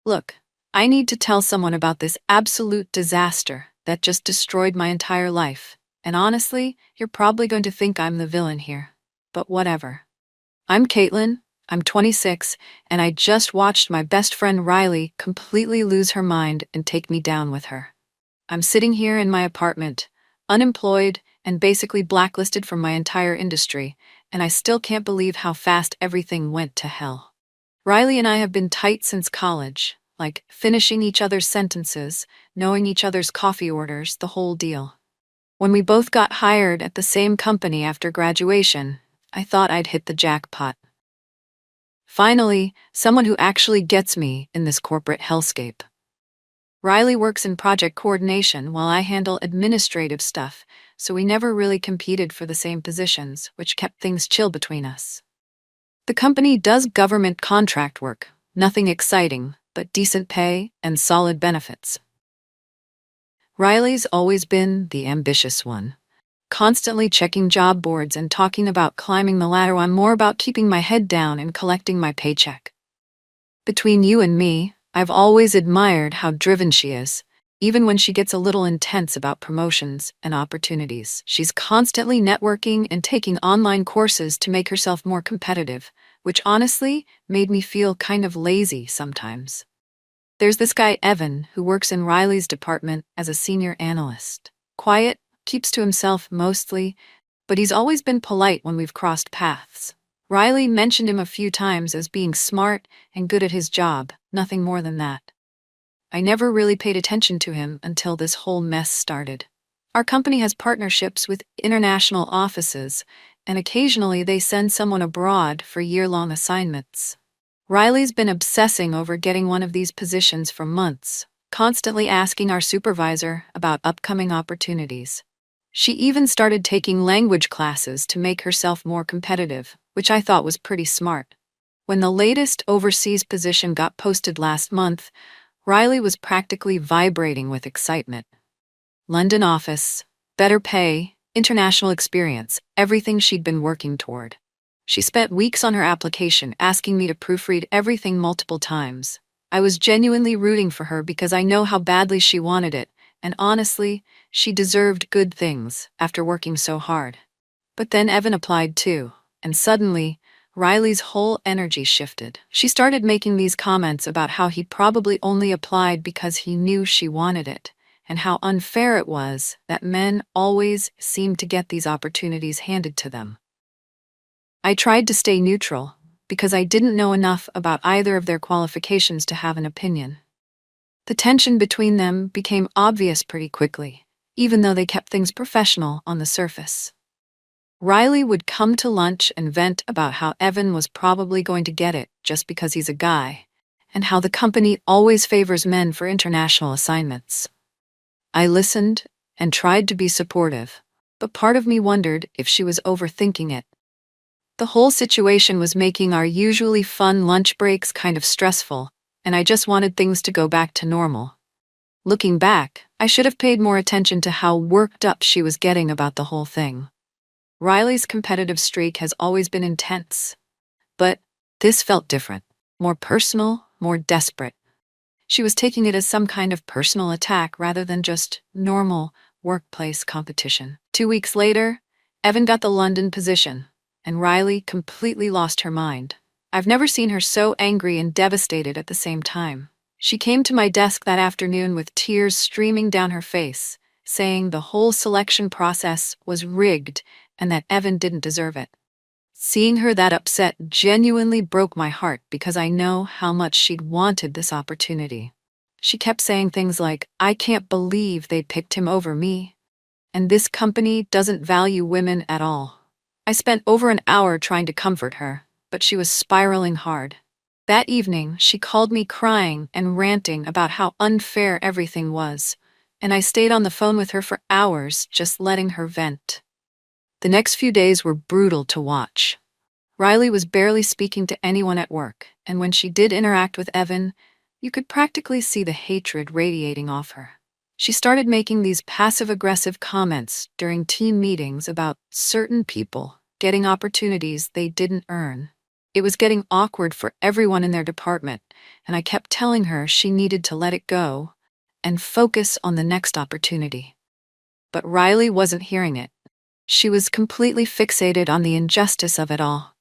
Look, I need to tell someone about this absolute disaster that just destroyed my entire life. And honestly, you're probably going to think I'm the villain here. But whatever. I'm Caitlin, I'm 26, and I just watched my best friend Riley completely lose her mind and take me down with her. I'm sitting here in my apartment, unemployed and basically blacklisted from my entire industry, and I still can't believe how fast everything went to hell. Riley and I have been tight since college, like finishing each other's sentences, knowing each other's coffee orders, the whole deal. When we both got hired at the same company after graduation, I thought I'd hit the jackpot. Finally, someone who actually gets me in this corporate hellscape. Riley works in project coordination while I handle administrative stuff, so we never really competed for the same positions, which kept things chill between us. The company does government contract work, nothing exciting, but decent pay and solid benefits. Riley's always been the ambitious one, constantly checking job boards and talking about climbing the ladder. I'm more about keeping my head down and collecting my paycheck. Between you and me, I've always admired how driven she is. Even when she gets a little intense about promotions and opportunities, she's constantly networking and taking online courses to make herself more competitive, which honestly made me feel kind of lazy sometimes. There's this guy Evan who works in Riley's department as a senior analyst. Quiet, keeps to himself mostly, but he's always been polite when we've crossed paths. Riley mentioned him a few times as being smart and good at his job, nothing more than that. I never really paid attention to him until this whole mess started. Our company has partnerships with international offices, and occasionally they send someone abroad for year-long assignments. Riley's been obsessing over getting one of these positions for months, constantly asking our supervisor about upcoming opportunities. She even started taking language classes to make herself more competitive, which I thought was pretty smart. When the latest overseas position got posted last month, Riley was practically vibrating with excitement. London office, better pay, international experience, everything she'd been working toward. She spent weeks on her application asking me to proofread everything multiple times. I was genuinely rooting for her because I know how badly she wanted it, and honestly, she deserved good things after working so hard. But then Evan applied too, and suddenly, Riley's whole energy shifted. She started making these comments about how he probably only applied because he knew she wanted it, and how unfair it was that men always seemed to get these opportunities handed to them. I tried to stay neutral, because I didn't know enough about either of their qualifications to have an opinion. The tension between them became obvious pretty quickly, even though they kept things professional on the surface. Riley would come to lunch and vent about how Evan was probably going to get it just because he's a guy, and how the company always favors men for international assignments. I listened and tried to be supportive, but part of me wondered if she was overthinking it. The whole situation was making our usually fun lunch breaks kind of stressful, and I just wanted things to go back to normal. Looking back, I should have paid more attention to how worked up she was getting about the whole thing. Riley's competitive streak has always been intense, but this felt different, more personal, more desperate. She was taking it as some kind of personal attack rather than just normal workplace competition. 2 weeks later, Evan got the London position, and Riley completely lost her mind. I've never seen her so angry and devastated at the same time. She came to my desk that afternoon with tears streaming down her face, saying the whole selection process was rigged and that Evan didn't deserve it. Seeing her that upset genuinely broke my heart because I know how much she'd wanted this opportunity. She kept saying things like, "I can't believe they picked him over me, and this company doesn't value women at all." I spent over an hour trying to comfort her, but she was spiraling hard. That evening, she called me crying and ranting about how unfair everything was, and I stayed on the phone with her for hours just letting her vent. The next few days were brutal to watch. Riley was barely speaking to anyone at work, and when she did interact with Evan, you could practically see the hatred radiating off her. She started making these passive-aggressive comments during team meetings about certain people getting opportunities they didn't earn. It was getting awkward for everyone in their department, and I kept telling her she needed to let it go and focus on the next opportunity. But Riley wasn't hearing it. She was completely fixated on the injustice of it all.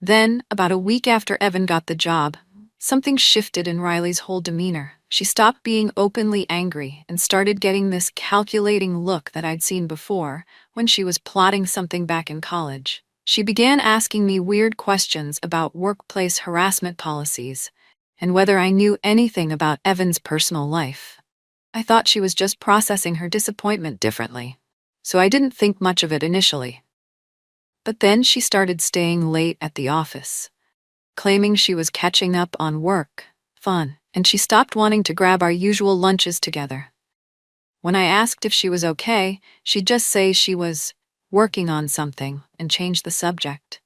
Then, about a week after Evan got the job, something shifted in Riley's whole demeanor. She stopped being openly angry and started getting this calculating look that I'd seen before when she was plotting something back in college. She began asking me weird questions about workplace harassment policies and whether I knew anything about Evan's personal life. I thought she was just processing her disappointment differently, so I didn't think much of it initially. But then she started staying late at the office, claiming she was catching up on work, fun, and she stopped wanting to grab our usual lunches together. When I asked if she was okay, she'd just say she was working on something and change the subject.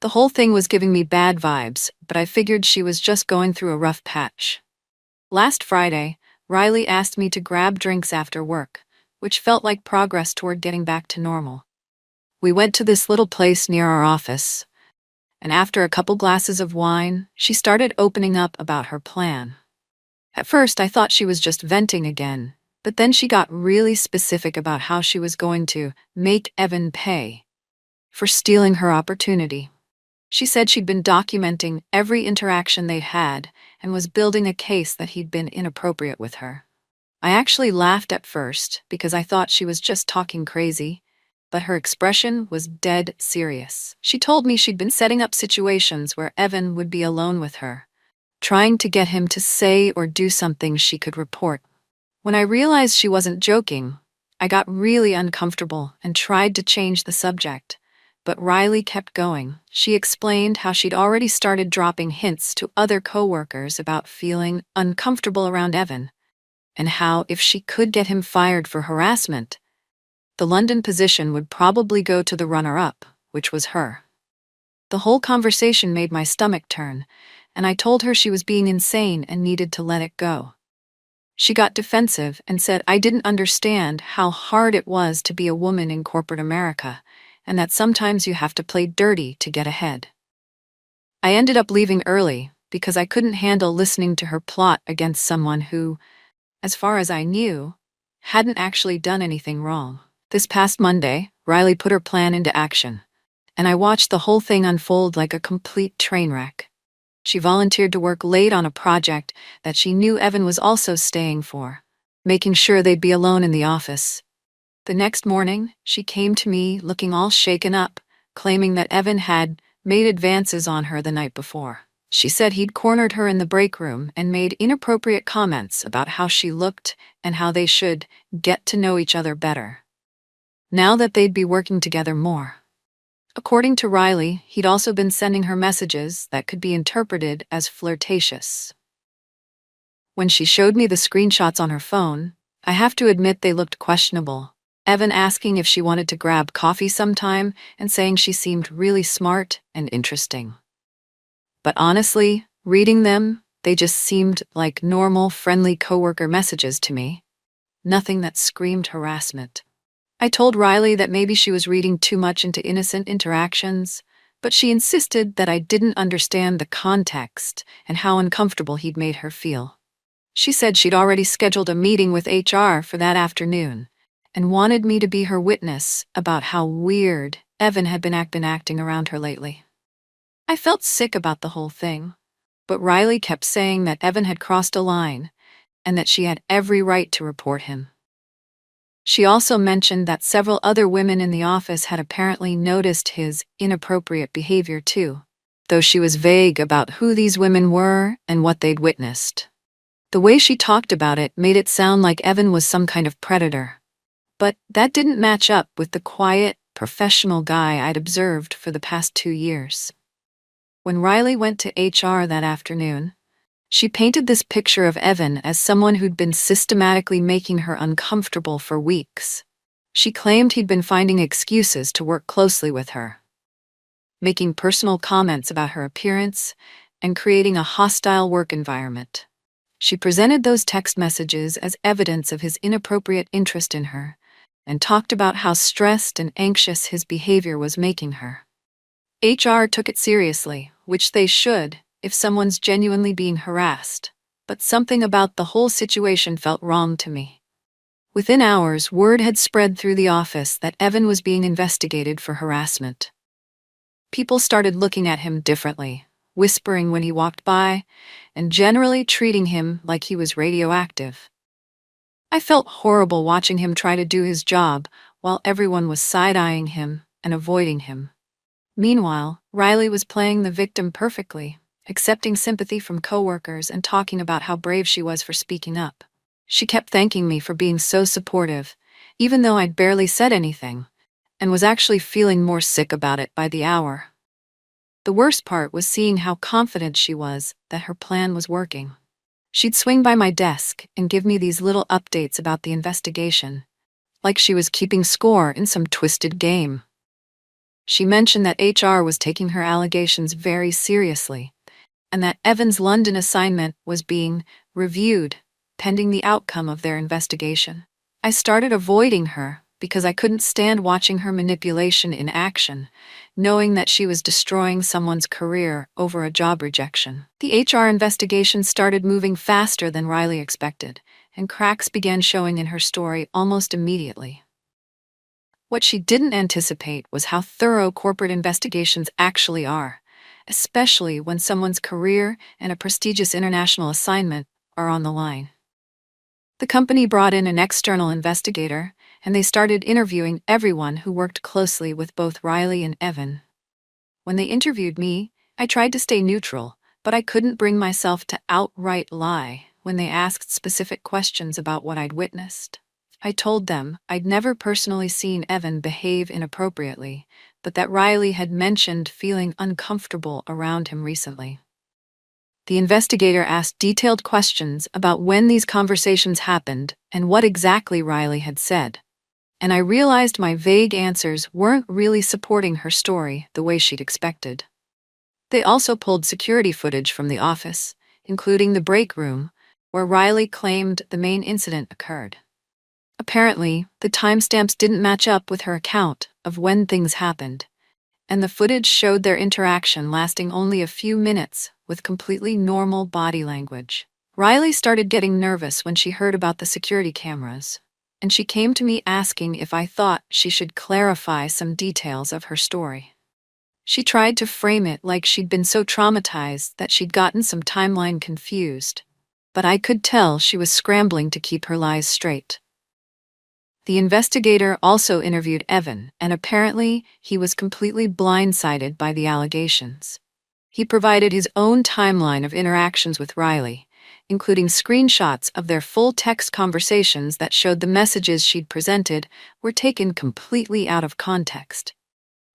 The whole thing was giving me bad vibes, but I figured she was just going through a rough patch. Last Friday, Riley asked me to grab drinks after work, which felt like progress toward getting back to normal. We went to this little place near our office, and after a couple glasses of wine, she started opening up about her plan. At first, I thought she was just venting again, but then she got really specific about how she was going to make Evan pay for stealing her opportunity. She said she'd been documenting every interaction they'd had and was building a case that he'd been inappropriate with her. I actually laughed at first because I thought she was just talking crazy, but her expression was dead serious. She told me she'd been setting up situations where Evan would be alone with her, trying to get him to say or do something she could report. When I realized she wasn't joking, I got really uncomfortable and tried to change the subject. But Riley kept going. She explained how she'd already started dropping hints to other coworkers about feeling uncomfortable around Evan, and how if she could get him fired for harassment, the London position would probably go to the runner-up, which was her. The whole conversation made my stomach turn, and I told her she was being insane and needed to let it go. She got defensive and said I didn't understand how hard it was to be a woman in corporate America, and that sometimes you have to play dirty to get ahead. I ended up leaving early because I couldn't handle listening to her plot against someone who, as far as I knew, hadn't actually done anything wrong. This past Monday, Riley put her plan into action, and I watched the whole thing unfold like a complete train wreck. She volunteered to work late on a project that she knew Evan was also staying for, making sure they'd be alone in the office. The next morning, she came to me looking all shaken up, claiming that Evan had made advances on her the night before. She said he'd cornered her in the break room and made inappropriate comments about how she looked and how they should get to know each other better, now that they'd be working together more. According to Riley, he'd also been sending her messages that could be interpreted as flirtatious. When she showed me the screenshots on her phone, I have to admit they looked questionable. Evan asking if she wanted to grab coffee sometime and saying she seemed really smart and interesting. But honestly, reading them, they just seemed like normal, friendly coworker messages to me. Nothing that screamed harassment. I told Riley that maybe she was reading too much into innocent interactions, but she insisted that I didn't understand the context and how uncomfortable he'd made her feel. She said she'd already scheduled a meeting with HR for that afternoon, and wanted me to be her witness about how weird Evan had been acting around her lately. I felt sick about the whole thing, but Riley kept saying that Evan had crossed a line and that she had every right to report him. She also mentioned that several other women in the office had apparently noticed his inappropriate behavior too, though she was vague about who these women were and what they'd witnessed. The way she talked about it made it sound like Evan was some kind of predator. But that didn't match up with the quiet, professional guy I'd observed for the past 2 years. When Riley went to HR that afternoon, she painted this picture of Evan as someone who'd been systematically making her uncomfortable for weeks. She claimed he'd been finding excuses to work closely with her, making personal comments about her appearance, and creating a hostile work environment. She presented those text messages as evidence of his inappropriate interest in her, and talked about how stressed and anxious his behavior was making her. HR took it seriously, which they should, if someone's genuinely being harassed. But something about the whole situation felt wrong to me. Within hours, word had spread through the office that Evan was being investigated for harassment. People started looking at him differently, whispering when he walked by, and generally treating him like he was radioactive. I felt horrible watching him try to do his job while everyone was side-eyeing him and avoiding him. Meanwhile, Riley was playing the victim perfectly, accepting sympathy from coworkers and talking about how brave she was for speaking up. She kept thanking me for being so supportive, even though I'd barely said anything, and was actually feeling more sick about it by the hour. The worst part was seeing how confident she was that her plan was working. She'd swing by my desk and give me these little updates about the investigation, like she was keeping score in some twisted game. She mentioned that HR was taking her allegations very seriously, and that Evan's London assignment was being reviewed, pending the outcome of their investigation. I started avoiding her because I couldn't stand watching her manipulation in action, knowing that she was destroying someone's career over a job rejection. The HR investigation started moving faster than Riley expected, and cracks began showing in her story almost immediately. What she didn't anticipate was how thorough corporate investigations actually are, especially when someone's career and a prestigious international assignment are on the line. The company brought in an external investigator, and they started interviewing everyone who worked closely with both Riley and Evan. When they interviewed me, I tried to stay neutral, but I couldn't bring myself to outright lie when they asked specific questions about what I'd witnessed. I told them I'd never personally seen Evan behave inappropriately, but that Riley had mentioned feeling uncomfortable around him recently. The investigator asked detailed questions about when these conversations happened and what exactly Riley had said, and I realized my vague answers weren't really supporting her story the way she'd expected. They also pulled security footage from the office, including the break room, where Riley claimed the main incident occurred. Apparently, the timestamps didn't match up with her account of when things happened, and the footage showed their interaction lasting only a few minutes with completely normal body language. Riley started getting nervous when she heard about the security cameras, and she came to me asking if I thought she should clarify some details of her story. She tried to frame it like she'd been so traumatized that she'd gotten some timeline confused, but I could tell she was scrambling to keep her lies straight. The investigator also interviewed Evan, and apparently he was completely blindsided by the allegations. He provided his own timeline of interactions with Riley, including screenshots of their full-text conversations that showed the messages she'd presented were taken completely out of context.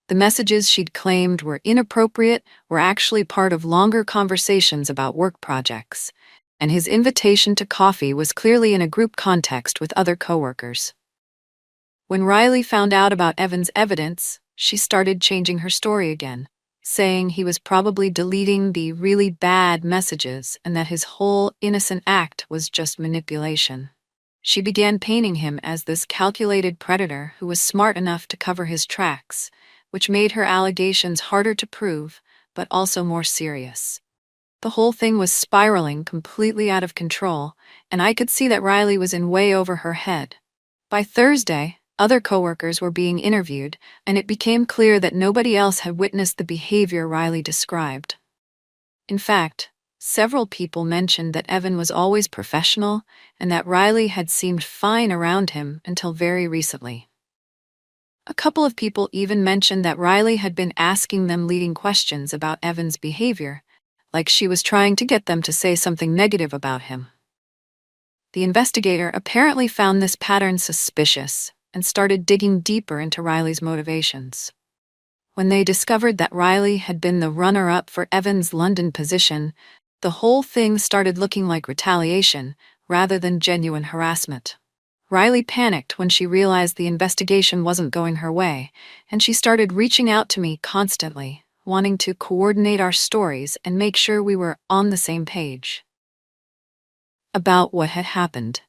The messages she'd claimed were inappropriate were actually part of longer conversations about work projects, and his invitation to coffee was clearly in a group context with other coworkers. When Riley found out about Evan's evidence, she started changing her story again, saying he was probably deleting the really bad messages and that his whole innocent act was just manipulation. She began painting him as this calculated predator who was smart enough to cover his tracks, which made her allegations harder to prove, but also more serious. The whole thing was spiraling completely out of control, and I could see that Riley was in way over her head. By Thursday, other coworkers were being interviewed, and it became clear that nobody else had witnessed the behavior Riley described. In fact, several people mentioned that Evan was always professional and that Riley had seemed fine around him until very recently. A couple of people even mentioned that Riley had been asking them leading questions about Evan's behavior, like she was trying to get them to say something negative about him. The investigator apparently found this pattern suspicious and started digging deeper into Riley's motivations. When they discovered that Riley had been the runner-up for Evan's London position, the whole thing started looking like retaliation rather than genuine harassment. Riley panicked when she realized the investigation wasn't going her way, and she started reaching out to me constantly, wanting to coordinate our stories and make sure we were on the same page about what had happened.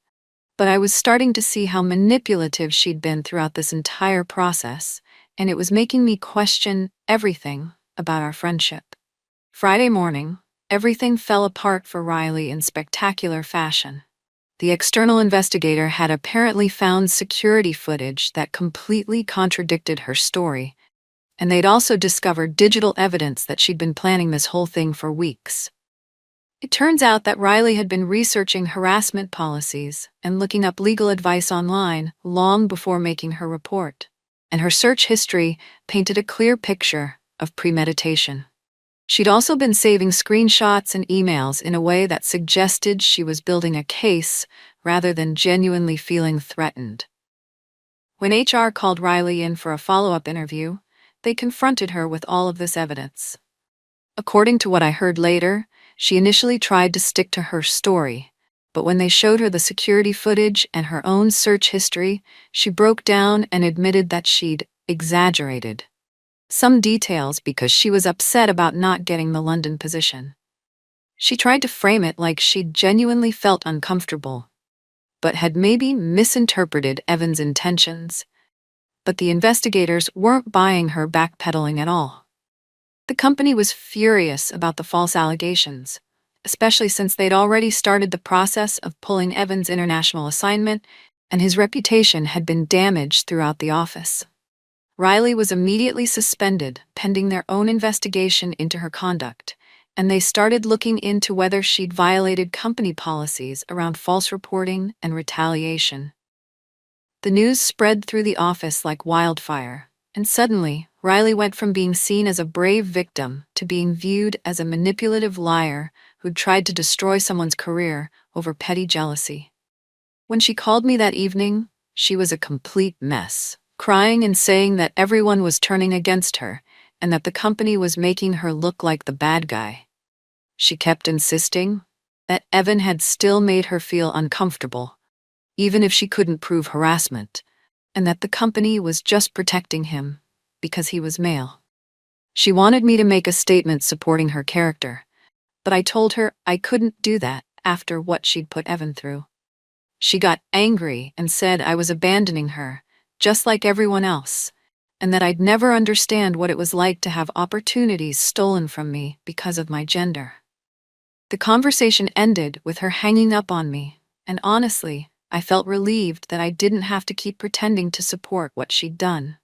But I was starting to see how manipulative she'd been throughout this entire process, and it was making me question everything about our friendship. Friday morning, everything fell apart for Riley in spectacular fashion. The external investigator had apparently found security footage that completely contradicted her story, and they'd also discovered digital evidence that she'd been planning this whole thing for weeks. It turns out that Riley had been researching harassment policies and looking up legal advice online long before making her report, and her search history painted a clear picture of premeditation. She'd also been saving screenshots and emails in a way that suggested she was building a case rather than genuinely feeling threatened. When HR called Riley in for a follow-up interview, they confronted her with all of this evidence. According to what I heard later, she initially tried to stick to her story, but when they showed her the security footage and her own search history, she broke down and admitted that she'd exaggerated some details because she was upset about not getting the London position. She tried to frame it like she'd genuinely felt uncomfortable, but had maybe misinterpreted Evan's intentions. But the investigators weren't buying her backpedaling at all. The company was furious about the false allegations, especially since they'd already started the process of pulling Evan's international assignment, and his reputation had been damaged throughout the office. Riley was immediately suspended, pending their own investigation into her conduct, and they started looking into whether she'd violated company policies around false reporting and retaliation. The news spread through the office like wildfire, and suddenly, Riley went from being seen as a brave victim to being viewed as a manipulative liar who'd tried to destroy someone's career over petty jealousy. When she called me that evening, she was a complete mess, crying and saying that everyone was turning against her and that the company was making her look like the bad guy. She kept insisting that Evan had still made her feel uncomfortable, even if she couldn't prove harassment, and that the company was just protecting him because he was male. She wanted me to make a statement supporting her character, but I told her I couldn't do that after what she'd put Evan through. She got angry and said I was abandoning her, just like everyone else, and that I'd never understand what it was like to have opportunities stolen from me because of my gender. The conversation ended with her hanging up on me, and honestly, I felt relieved that I didn't have to keep pretending to support what she'd done.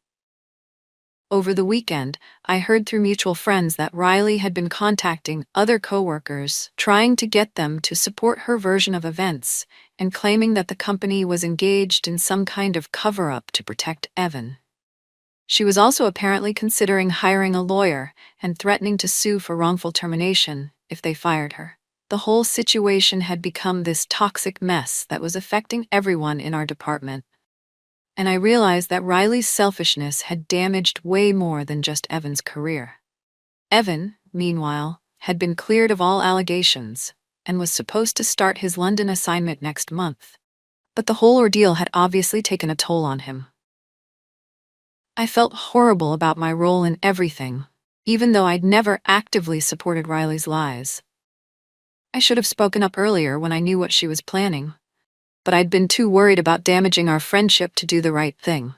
Over the weekend, I heard through mutual friends that Riley had been contacting other coworkers, trying to get them to support her version of events, and claiming that the company was engaged in some kind of cover-up to protect Evan. She was also apparently considering hiring a lawyer and threatening to sue for wrongful termination if they fired her. The whole situation had become this toxic mess that was affecting everyone in our department. And I realized that Riley's selfishness had damaged way more than just Evan's career. Evan, meanwhile, had been cleared of all allegations and was supposed to start his London assignment next month. But the whole ordeal had obviously taken a toll on him. I felt horrible about my role in everything, even though I'd never actively supported Riley's lies. I should have spoken up earlier when I knew what she was planning, but I'd been too worried about damaging our friendship to do the right thing.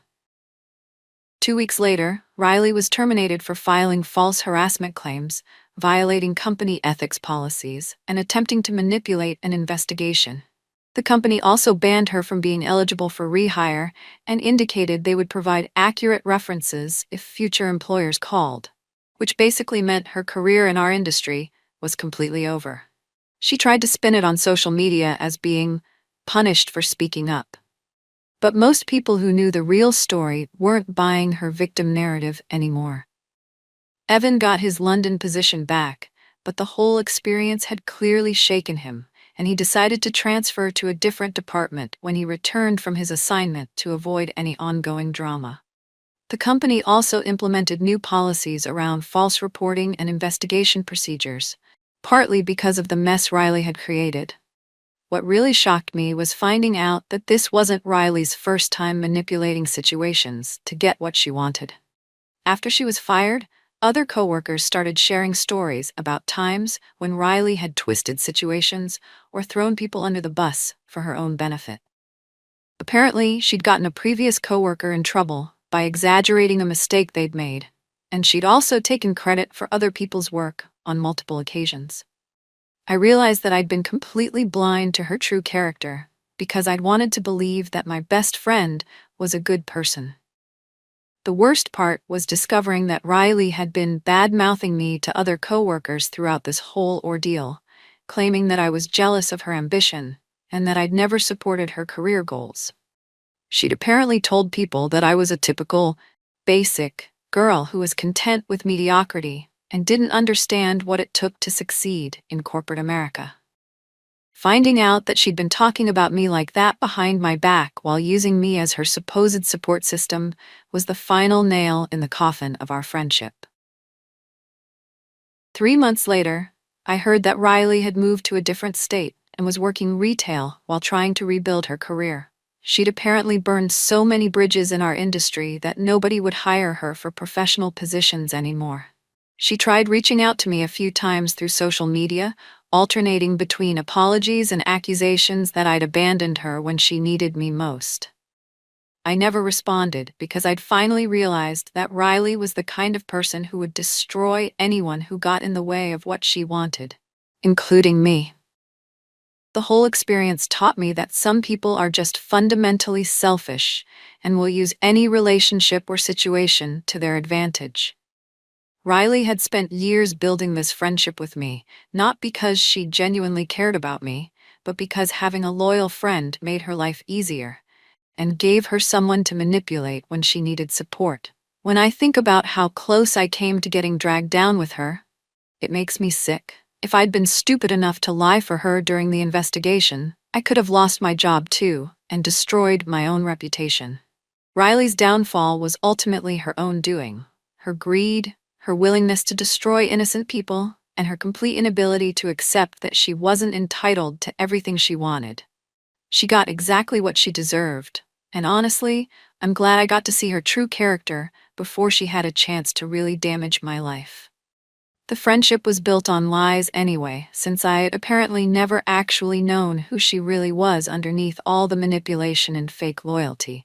2 weeks later, Riley was terminated for filing false harassment claims, violating company ethics policies, and attempting to manipulate an investigation. The company also banned her from being eligible for rehire and indicated they would provide accurate references if future employers called, which basically meant her career in our industry was completely over. She tried to spin it on social media as being punished for speaking up. But most people who knew the real story weren't buying her victim narrative anymore. Evan got his London position back, but the whole experience had clearly shaken him, and he decided to transfer to a different department when he returned from his assignment to avoid any ongoing drama. The company also implemented new policies around false reporting and investigation procedures, partly because of the mess Riley had created. What really shocked me was finding out that this wasn't Riley's first time manipulating situations to get what she wanted. After she was fired, other coworkers started sharing stories about times when Riley had twisted situations or thrown people under the bus for her own benefit. Apparently, she'd gotten a previous coworker in trouble by exaggerating a mistake they'd made, and she'd also taken credit for other people's work on multiple occasions. I realized that I'd been completely blind to her true character because I'd wanted to believe that my best friend was a good person. The worst part was discovering that Riley had been bad-mouthing me to other coworkers throughout this whole ordeal, claiming that I was jealous of her ambition and that I'd never supported her career goals. She'd apparently told people that I was a typical, basic girl who was content with mediocrity and didn't understand what it took to succeed in corporate America. Finding out that she'd been talking about me like that behind my back while using me as her supposed support system was the final nail in the coffin of our friendship. 3 months later, I heard that Riley had moved to a different state and was working retail while trying to rebuild her career. She'd apparently burned so many bridges in our industry that nobody would hire her for professional positions anymore. She tried reaching out to me a few times through social media, alternating between apologies and accusations that I'd abandoned her when she needed me most. I never responded because I'd finally realized that Riley was the kind of person who would destroy anyone who got in the way of what she wanted, including me. The whole experience taught me that some people are just fundamentally selfish and will use any relationship or situation to their advantage. Riley had spent years building this friendship with me, not because she genuinely cared about me, but because having a loyal friend made her life easier and gave her someone to manipulate when she needed support. When I think about how close I came to getting dragged down with her, it makes me sick. If I'd been stupid enough to lie for her during the investigation, I could have lost my job too and destroyed my own reputation. Riley's downfall was ultimately her own doing. Her greed, her willingness to destroy innocent people, and her complete inability to accept that she wasn't entitled to everything she wanted. She got exactly what she deserved, and honestly, I'm glad I got to see her true character before she had a chance to really damage my life. The friendship was built on lies anyway, since I had apparently never actually known who she really was underneath all the manipulation and fake loyalty.